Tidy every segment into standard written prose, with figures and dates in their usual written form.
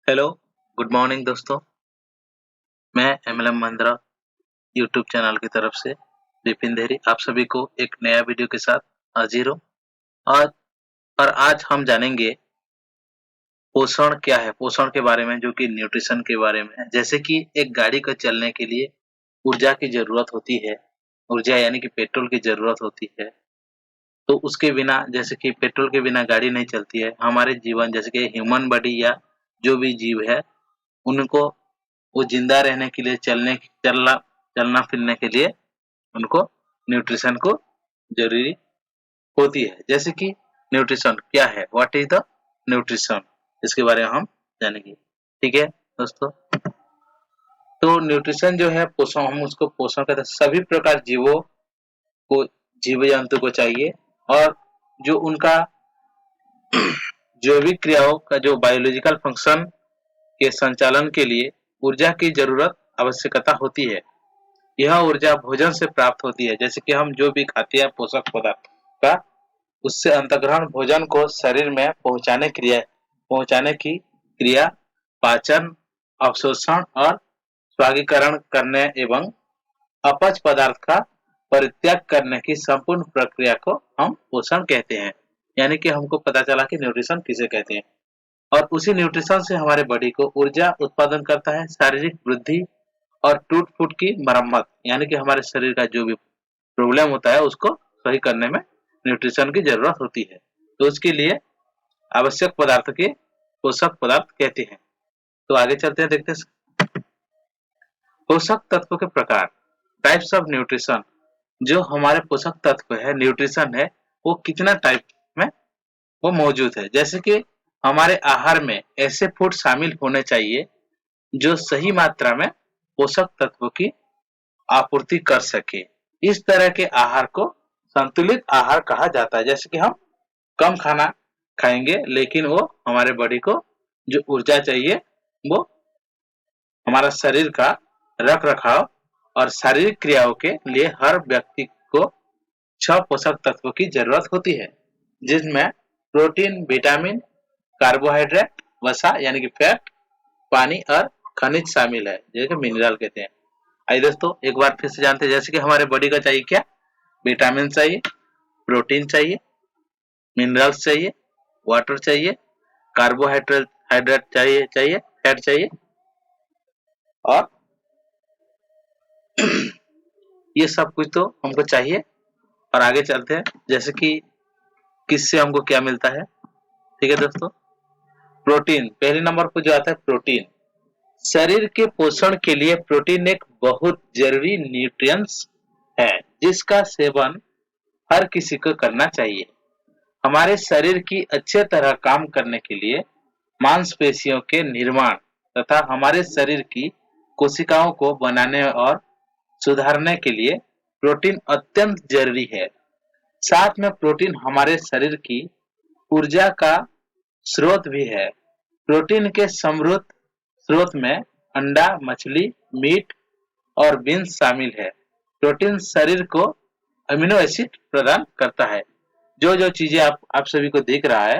Hello, good morning दोस्तों। मैं MLM मंद्रा YouTube channel की तरफ से विपिन देहरी आप सभी को एक नया वीडियो के साथ हाजिर हूँ। आज आज हम जानेंगे पोषण क्या है, पोषण के बारे में, जो कि न्यूट्रिशन के बारे में है। जैसे कि एक गाड़ी को चलने के लिए ऊर्जा की ज़रूरत होती है, ऊर्जा यानी कि पेट्रोल की ज़रूरत होती है। तो उसके बिना, जैसे कि पेट्रोल के बिना गाड़ी नहीं चलती है। हमारे जीवन जैसे कि ह्यूमन बॉडी या जो भी जीव है, उनको वो जिंदा रहने के लिए चलना फिरने के लिए उनको न्यूट्रिशन को जरूरी होती है। जैसे कि न्यूट्रिशन क्या है, व्हाट इज द न्यूट्रिशन, इसके बारे में हम जानेंगे। ठीक है दोस्तों, तो न्यूट्रिशन जो है पोषण, हम उसको पोषण कहते हैं। सभी प्रकार जीवों को, जीव जंतु को चाहिए, और जो उनका जैविक क्रियाओं का जो बायोलॉजिकल फंक्शन के संचालन के लिए ऊर्जा की जरूरत आवश्यकता होती है। यह ऊर्जा भोजन से प्राप्त होती है। जैसे कि हम जो भी खाते हैं पोषक पदार्थ का, उससे अंतर्ग्रहण भोजन को शरीर में पहुंचाने की क्रिया, पाचन, अवशोषण और स्वागीकरण करने एवं अपच पदार्थ का परित्याग करने की संपूर्ण प्रक्रिया को हम पोषण कहते हैं। यानी कि हमको पता चला कि न्यूट्रिशन किसे कहते हैं। और उसी न्यूट्रिशन से हमारे बॉडी को ऊर्जा उत्पादन करता है, शारीरिक वृद्धि और टूट-फूट की मरम्मत, यानी कि हमारे शरीर का जो भी प्रॉब्लम होता है उसको सही करने में न्यूट्रिशन की जरूरत होती है। तो उसके लिए आवश्यक पदार्थ के पोषक पदार्थ कहते हैं। तो आगे चलते हैं, देखते हैं पोषक तत्व के प्रकार, टाइप्स ऑफ न्यूट्रिशन। जो हमारे पोषक तत्व है, न्यूट्रिशन है, वो कितना टाइप में वो मौजूद है। जैसे कि हमारे आहार में ऐसे फूड शामिल होने चाहिए जो सही मात्रा में पोषक तत्वों की आपूर्ति कर सके। इस तरह के आहार को संतुलित आहार कहा जाता है। जैसे कि हम कम खाना खाएंगे, लेकिन वो हमारे बॉडी को जो ऊर्जा चाहिए, वो हमारा शरीर का रख रखाव और शारीरिक क्रियाओं के लिए हर व्यक्ति को 6 पोषक तत्वों की जरूरत होती है, जिसमें प्रोटीन, विटामिन, कार्बोहाइड्रेट, वसा यानी कि फैट, पानी और खनिज शामिल है, जैसे मिनरल कहते हैं। आइए दोस्तों, एक बार फिर से जानते हैं। जैसे कि हमारे बॉडी का चाहिए क्या, विटामिन चाहिए, प्रोटीन चाहिए, मिनरल्स चाहिए, वाटर चाहिए, कार्बोहाइड्रेट हाइड्रेट चाहिए, फैट चाहिए, और ये सब कुछ तो हमको चाहिए। और आगे चलते हैं, जैसे कि किससे हमको क्या मिलता है। ठीक है दोस्तों, प्रोटीन पहले नंबर पर जो आता है, प्रोटीन। शरीर के पोषण के लिए प्रोटीन एक बहुत जरूरी न्यूट्रिएंट्स है, जिसका सेवन हर किसी को करना चाहिए। हमारे शरीर की अच्छे तरह काम करने के लिए मांसपेशियों के निर्माण तथा हमारे शरीर की कोशिकाओं को बनाने और सुधारने के लिए प्रोटीन अत्यंत जरूरी है। साथ में प्रोटीन हमारे शरीर की ऊर्जा का स्रोत भी है। प्रोटीन के समृद्ध स्रोत में अंडा, मछली, मीट और बीन्स शामिल है। प्रोटीन शरीर को अमीनो एसिड प्रदान करता है। जो जो चीजें आप सभी को दिख रहा है,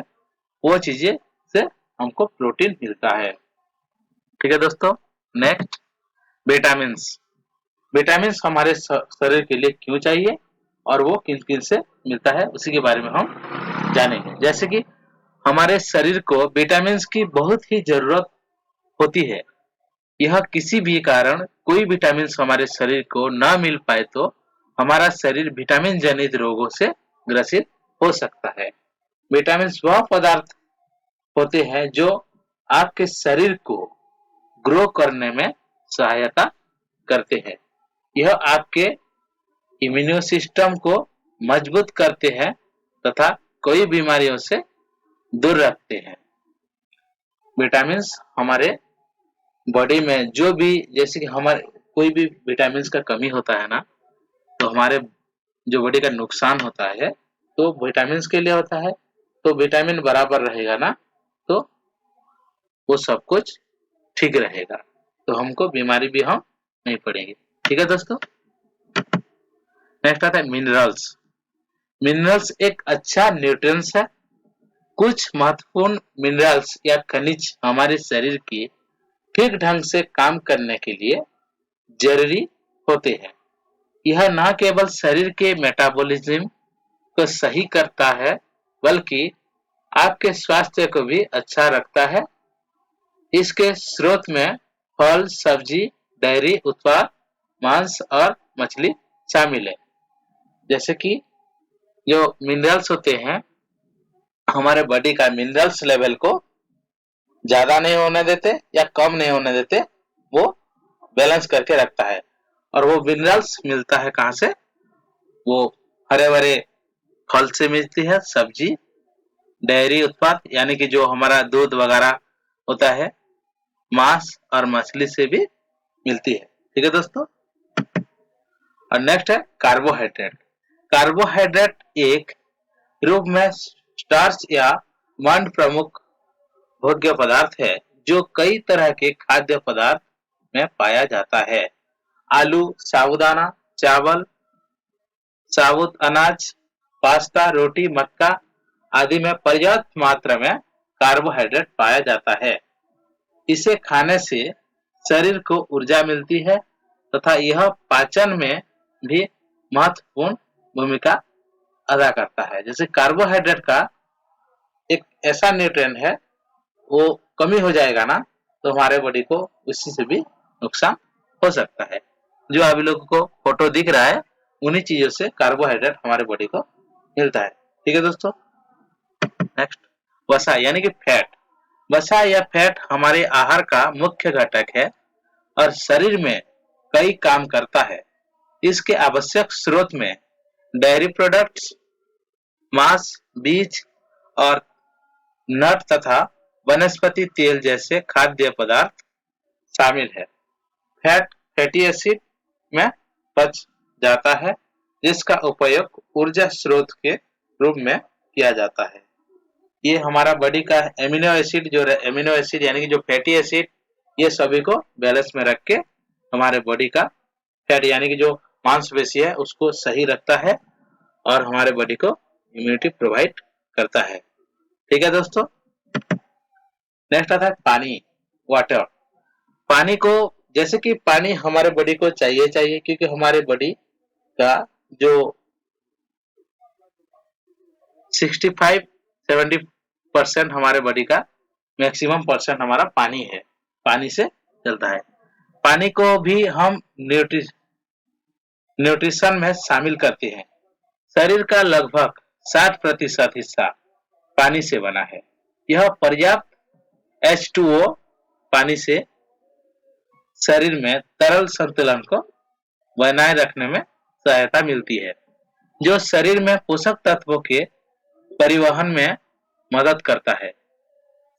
वो चीजें से हमको प्रोटीन मिलता है। ठीक है दोस्तों, नेक्स्ट विटामिन्स। विटामिन्स हमारे शरीर के लिए क्यों चाहिए और वो किन किन से मिलता है, उसी के बारे में हम जानेंगे। जैसे कि हमारे शरीर को विटामिन्स की बहुत ही जरूरत होती है। यह किसी भी कारण कोई विटामिन्स हमारे शरीर को न मिल पाए तो हमारा शरीर विटामिन जनित रोगों से ग्रसित हो सकता है। विटामिन्स वह पदार्थ होते हैं जो आपके शरीर को ग्रो करने में सहायता करते हैं। यह आपके इम्यूनो सिस्टम को मजबूत करते हैं तथा कई बीमारियों से दूर रखते हैं। विटामिन्स हमारे बॉडी में जो भी, जैसे कि हमारे कोई भी विटामिन्स का कमी होता है ना, तो हमारे जो बॉडी का नुकसान होता है, तो विटामिन्स के लिए होता है। तो विटामिन बराबर रहेगा ना, तो वो सब कुछ ठीक रहेगा, तो हमको बीमारी भी हम नहीं पड़ेंगे। ठीक है दोस्तों, नेक्स्ट आता है मिनरल्स। मिनरल्स एक अच्छा न्यूट्रिएंट्स है कुछ महत्वपूर्ण मिनरल्स या खनिज हमारे शरीर की ठीक ढंग से काम करने के लिए जरूरी होते हैं। यह न केवल शरीर के मेटाबॉलिज्म को सही करता है, बल्कि आपके स्वास्थ्य को भी अच्छा रखता है। इसके स्रोत में फल, सब्जी, डेयरी उत्पाद, मांस और मछली शामिल है। जैसे कि जो मिनरल्स होते हैं, हमारे बॉडी का मिनरल्स लेवल को ज्यादा नहीं होने देते या कम नहीं होने देते, वो बैलेंस करके रखता है। और वो मिनरल्स मिलता है कहाँ से? वो हरे भरे फल से मिलती है, सब्जी, डेयरी उत्पाद यानी कि जो हमारा दूध वगैरह होता है, मांस और मछली से भी मिलती है। ठीक है दोस्तों। और नेक्स्ट है कार्बोहाइड्रेट। कार्बोहाइड्रेट एक रूप में स्टार्च या मंड प्रमुख भोग्य पदार्थ है जो कई तरह के खाद्य पदार्थ में पाया जाता है। आलू, साबूदाना, चावल, साबुत अनाज, पास्ता, रोटी, मक्का आदि में पर्याप्त मात्रा में कार्बोहाइड्रेट पाया जाता है। इसे खाने से शरीर को ऊर्जा मिलती है तथा यह पाचन में भी महत्वपूर्ण भूमिका अदा करता है। जैसे कार्बोहाइड्रेट का एक ऐसा न्यूट्रिएंट है, वो कमी हो जाएगा ना तो हमारे बॉडी को उसी से भी नुकसान हो सकता है। जो अभी लोगों को फोटो दिख रहा है, उन्हीं चीजों से कार्बोहाइड्रेट हमारे बॉडी को मिलता है। ठीक है दोस्तों। नेक्स्ट, वसा यानी कि फैट। वसा या फैट हमारे आहार का मुख्य घटक है और शरीर में कई काम करता है। इसके आवश्यक स्रोत में डेयरी प्रोडक्ट्स, मांस, बीज और नट तथा वनस्पति तेल जैसे खाद्य पदार्थ शामिल है। फैट फैटी एसिड में बच जाता है, जिसका उपयोग ऊर्जा स्रोत के रूप में किया जाता है। ये हमारा बॉडी का एमिनो एसिड एमिनो एसिड यानी कि जो फैटी एसिड, ये सभी को बैलेंस में रख के हमारे बॉडी का फैट यानी कि जो मांसपेशी है उसको सही रखता है और हमारे बॉडी को इम्यूनिटी प्रोवाइड करता है। ठीक है दोस्तों। नेक्स्ट आता है पानी, वाटर। पानी को, जैसे कि पानी हमारे बॉडी को चाहिए क्योंकि हमारे बॉडी का जो 65-70% हमारे बॉडी का मैक्सिमम परसेंट हमारा पानी है, पानी से चलता है। पानी को भी हम न्यूट्रिशन में शामिल करते हैं। शरीर का लगभग 60% हिस्सा पानी से बना है। यह पर्याप्त H2O पानी से शरीर में तरल संतुलन को बनाए रखने में सहायता मिलती है, जो शरीर में पोषक तत्वों के परिवहन में मदद करता है।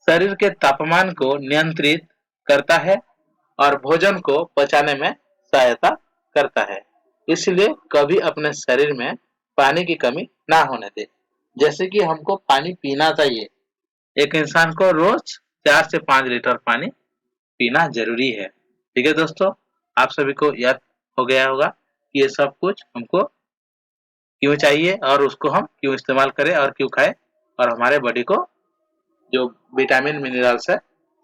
शरीर के तापमान को नियंत्रित करता है और भोजन को पचाने में सहायता करता है। इसलिए कभी अपने शरीर में पानी की कमी ना होने दे। जैसे कि हमको पानी पीना चाहिए। एक इंसान को रोज 4 से 5 लीटर पानी पीना जरूरी है। ठीक है दोस्तों, आप सभी को याद हो गया होगा कि ये सब कुछ हमको क्यों चाहिए और उसको हम क्यों इस्तेमाल करें और क्यों खाएं, और हमारे बॉडी को जो विटामिन मिनरल्स है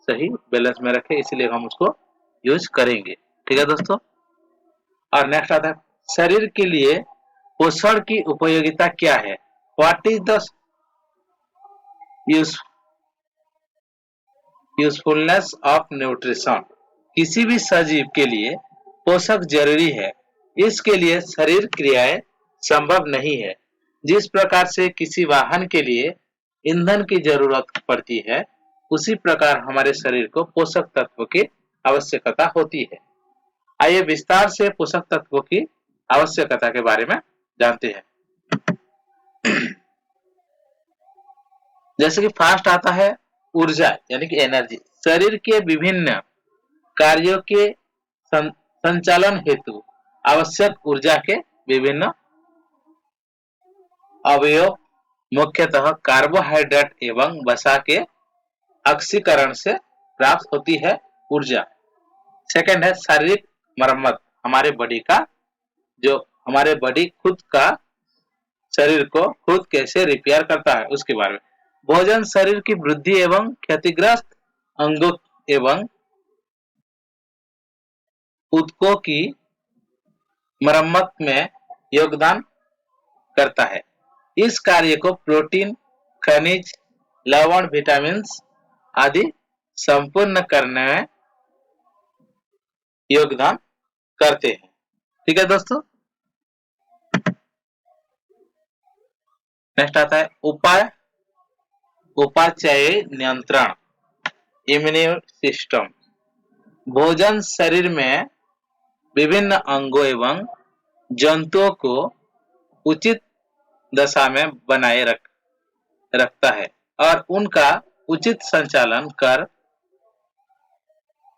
सही बैलेंस में रखे, इसलिए हम उसको यूज करेंगे। ठीक है दोस्तों। और नेक्स्ट आता है शरीर के लिए पोषण की उपयोगिता क्या है। What is the usefulness of nutrition. किसी भी सजीव के लिए पोषक जरूरी है। इसके लिए शरीर क्रियाएं संभव नहीं है। जिस प्रकार से किसी वाहन के लिए ईंधन की जरूरत पड़ती है, उसी प्रकार हमारे शरीर को पोषक तत्वों की आवश्यकता होती है। आइए विस्तार से पोषक तत्वों की आवश्यकता के बारे में जानते हैं। जैसे कि फर्स्ट आता है ऊर्जा यानी कि एनर्जी। शरीर के विभिन्न कार्यों के संचालन हेतु आवश्यक ऊर्जा के विभिन्न अवयव मुख्यतः कार्बोहाइड्रेट एवं वसा के ऑक्सीकरण से प्राप्त होती है ऊर्जा। सेकंड है शारीरिक मरम्मत। हमारे बॉडी का जो हमारे बॉडी खुद का शरीर को खुद कैसे रिपेयर करता है उसके बारे में। भोजन शरीर की वृद्धि एवं क्षतिग्रस्त अंगों एवं ऊतकों की मरम्मत में योगदान करता है। इस कार्य को प्रोटीन, खनिज, लवण, विटामिन आदि संपूर्ण करने में योगदान करते हैं। ठीक है दोस्तों, नेक्स्ट आता है उपापचय नियंत्रण, इम्यून सिस्टम। भोजन शरीर में विभिन्न अंगों एवं जंतुओं को उचित दशा में बनाए रखता है और उनका उचित संचालन कर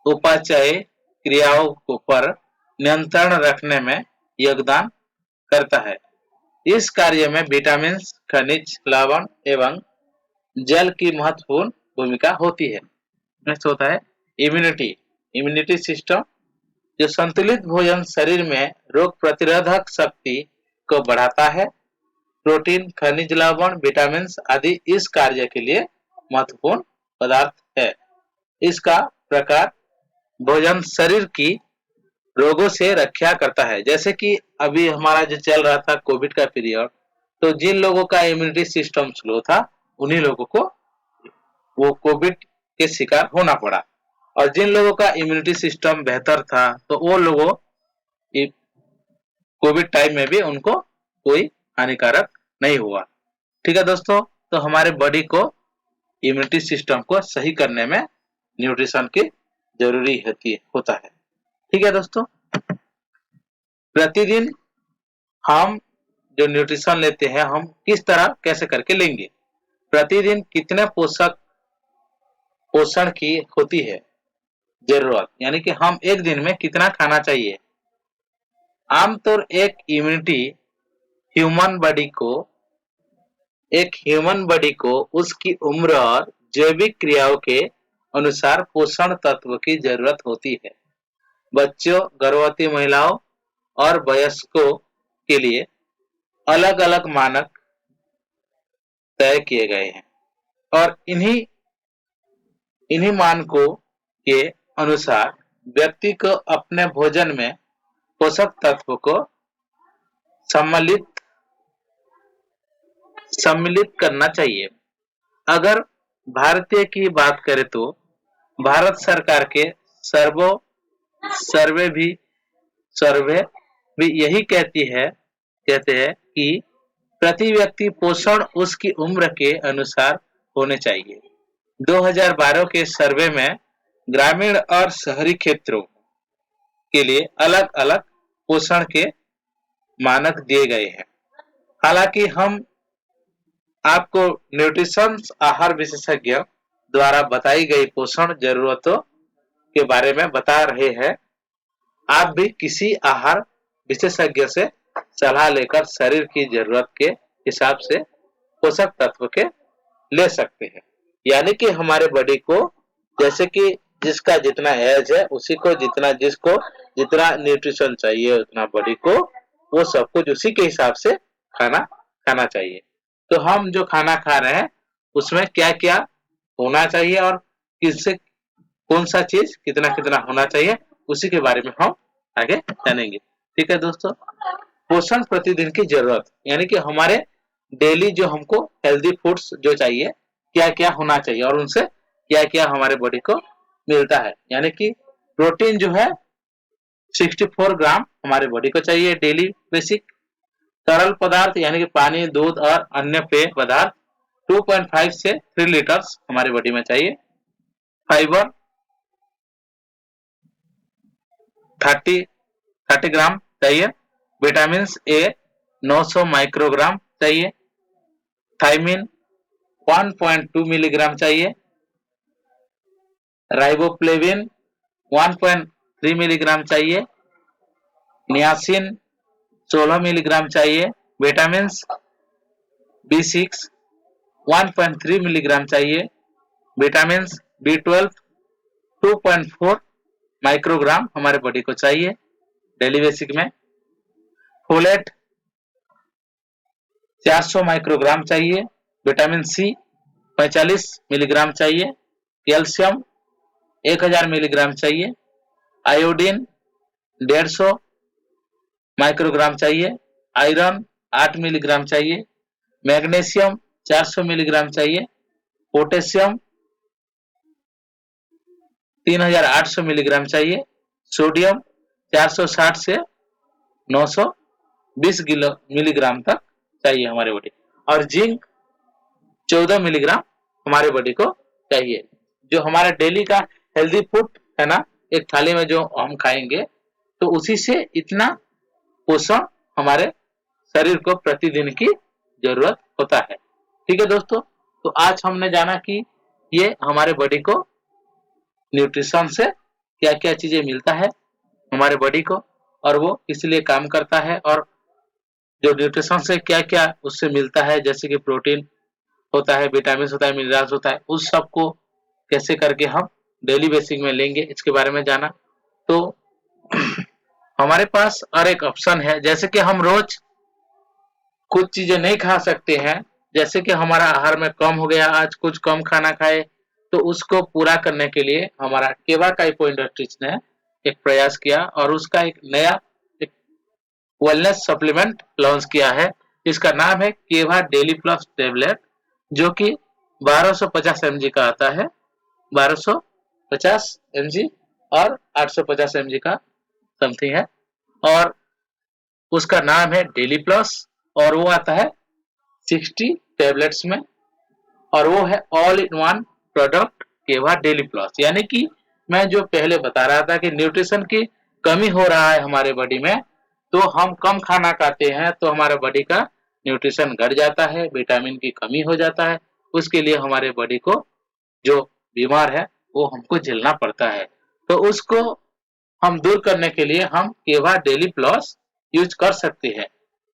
उपापचय क्रियाओं पर नियंत्रण रखने में योगदान करता है। इस कार्य में विटामिन, खनिज, लवण एवं जल की महत्वपूर्ण भूमिका होती है। नेक्स्ट होता है इम्यूनिटी सिस्टम, जो संतुलित भोजन शरीर में रोग प्रतिरोधक शक्ति को बढ़ाता है। प्रोटीन, खनिज, लवण, विटामिन आदि इस कार्य के लिए महत्वपूर्ण पदार्थ है। इसका प्रकार भोजन शरीर की रोगों से रक्षा करता है। जैसे कि अभी हमारा जो चल रहा था कोविड का पीरियड, तो जिन लोगों का इम्यूनिटी सिस्टम स्लो था उन्हीं लोगों को वो कोविड के शिकार होना पड़ा, और जिन लोगों का इम्यूनिटी सिस्टम बेहतर था तो वो लोगों कोविड टाइम में भी उनको कोई हानिकारक नहीं हुआ। ठीक है दोस्तों, तो हमारे बॉडी को इम्यूनिटी सिस्टम को सही करने में न्यूट्रिशन की जरूरी होता है। ठीक है दोस्तों, प्रतिदिन हम जो न्यूट्रिशन लेते हैं हम किस तरह कैसे करके लेंगे, प्रतिदिन कितने पोषण की होती है जरूरत, यानी कि हम एक दिन में कितना खाना चाहिए। आमतौर एक ह्यूमन बॉडी को उसकी उम्र और जैविक क्रियाओं के अनुसार पोषण तत्व की जरूरत होती है। बच्चों, गर्भवती महिलाओं और वयस्कों के लिए अलग अलग मानक तय किए गए हैं और इन्हीं मानकों के अनुसार व्यक्ति को अपने भोजन में पोषक तत्व को सम्मिलित करना चाहिए। अगर भारतीय की बात करें तो भारत सरकार के सर्वे भी यही कहते हैं कि प्रति व्यक्ति पोषण उसकी उम्र के अनुसार होने चाहिए। 2012 के सर्वे में ग्रामीण और शहरी क्षेत्रों के लिए अलग अलग पोषण के मानक दिए गए हैं। हालांकि हम आपको न्यूट्रिशन आहार विशेषज्ञ द्वारा बताई गई पोषण जरूरतों के बारे में बता रहे हैं। आप भी किसी आहार विशेषज्ञ से सलाह लेकर शरीर की जरूरत के हिसाब से पोषक तत्व के ले सकते हैं। यानी कि हमारे बॉडी को, जैसे कि जिसका जितना एज है उसी को जिसको जितना न्यूट्रिशन चाहिए उतना बॉडी को वो सब कुछ उसी के हिसाब से खाना चाहिए। तो हम जो खाना खा रहे हैं उसमें क्या क्या होना चाहिए और किससे कौन सा चीज कितना कितना होना चाहिए उसी के बारे में हम आगे जानेंगे। ठीक है दोस्तों, पोषण प्रतिदिन की जरूरत, यानी कि हमारे डेली जो हमको हेल्दी फूड्स जो चाहिए क्या क्या होना चाहिए और उनसे क्या क्या हमारे बॉडी को मिलता है। यानी कि प्रोटीन जो है 64 ग्राम हमारे बॉडी को चाहिए डेली बेसिक। तरल पदार्थ यानी कि पानी, दूध और अन्य पेय पदार्थ 2.5 से 3 लीटर हमारे बॉडी में चाहिए। फाइबर 30 ग्राम चाहिए। विटामिन ए 900 माइक्रोग्राम चाहिए। थायमिन 1.2 मिलीग्राम चाहिए। राइबोफ्लेविन 1.3 मिलीग्राम चाहिए। नियासिन 16 मिलीग्राम चाहिए। विटामिन B6 1.3 मिलीग्राम चाहिए। विटामिन B12 2.4 माइक्रोग्राम हमारे बॉडी को चाहिए डेली बेसिक में। फोलेट 400 माइक्रोग्राम चाहिए। विटामिन सी 45 मिलीग्राम चाहिए, कैल्शियम 1000 मिलीग्राम चाहिए, आयोडीन 150 माइक्रोग्राम चाहिए, आयरन 8 मिलीग्राम चाहिए, मैग्नीशियम 400 मिलीग्राम चाहिए, पोटेशियम 3800 मिलीग्राम चाहिए, सोडियम 460 से 920 मिलीग्राम तक चाहिए हमारे बॉडी, और जिंक 14 मिलीग्राम हमारे बॉडी को चाहिए। जो हमारा डेली का हेल्दी फूड है ना, एक थाली में जो हम खाएंगे तो उसी से इतना पोषण हमारे शरीर को प्रतिदिन की जरूरत होता है। ठीक है दोस्तों, तो आज हमने जाना कि ये हमारे बॉडी को न्यूट्रिशन से क्या क्या चीजें मिलता है हमारे बॉडी को, और वो इसलिए काम करता है, और जो न्यूट्रिशन से क्या क्या उससे मिलता है, जैसे कि प्रोटीन होता है, विटामिन होता है, मिनरल्स होता है, उस सब को कैसे करके हम डेली बेसिस में लेंगे, इसके बारे में जाना। तो हमारे पास और एक ऑप्शन है, जैसे कि हम रोज कुछ चीजें नहीं खा सकते हैं, जैसे कि हमारा आहार में कम हो गया, आज कुछ कम खाना खाए, तो उसको पूरा करने के लिए हमारा केवा काइपो इंडस्ट्रीज ने एक प्रयास किया और उसका एक नया एक वेलनेस सप्लीमेंट लॉन्च किया है। इसका नाम है केवा डेली प्लस टेबलेट, जो कि 1250 mg का आता है, 1250 mg और 850 mg का समथिंग है, और उसका नाम है डेली प्लस, और वो आता है 60 टेबलेट्स में, और वो है ऑल इन वन प्रोडक्ट केवा डेली प्लस। यानी कि मैं जो पहले बता रहा था कि न्यूट्रिशन की कमी हो रहा है हमारे बॉडी में, तो हम कम खाना खाते हैं तो हमारे बॉडी का न्यूट्रिशन घट जाता है, विटामिन की कमी हो जाता है, उसके लिए हमारे बॉडी को जो बीमार है वो हमको झेलना पड़ता है। तो उसको हम दूर करने के लिए हम केवा डेली प्लस यूज कर सकते हैं।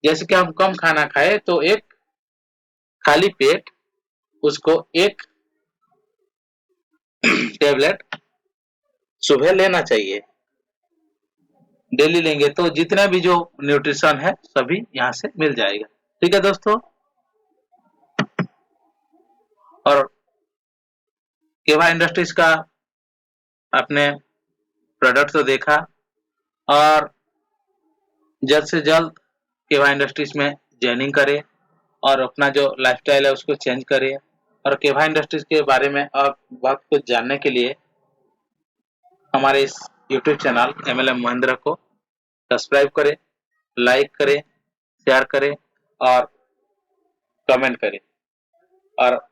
जैसे कि हम कम खाना खाए तो एक खाली पेट उसको एक टेबलेट सुबह लेना चाहिए, डेली लेंगे तो जितना भी जो न्यूट्रिशन है सभी यहाँ से मिल जाएगा। ठीक है दोस्तों, और केवा इंडस्ट्रीज का आपने प्रोडक्ट तो देखा, और जल्द से जल्द केवा इंडस्ट्रीज में ज्वाइनिंग करें और अपना जो लाइफस्टाइल है उसको चेंज करें, और केवा इंडस्ट्रीज के बारे में और बहुत कुछ जानने के लिए हमारे इस यूट्यूब चैनल MLM महेंद्र को सब्सक्राइब करें, लाइक करें, शेयर करें और कमेंट करें। और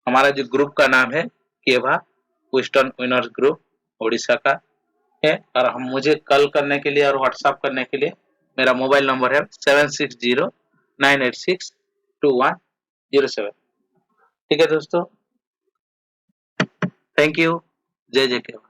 हमारा जो ग्रुप का नाम है केवा वेस्टर्न विनर्स ग्रुप उड़ीसा का है, और हम मुझे कॉल करने के लिए और व्हाट्सएप करने के लिए मेरा मोबाइल नंबर है 7609862107। ठीक है दोस्तों, थैंक यू, जय जय केवा।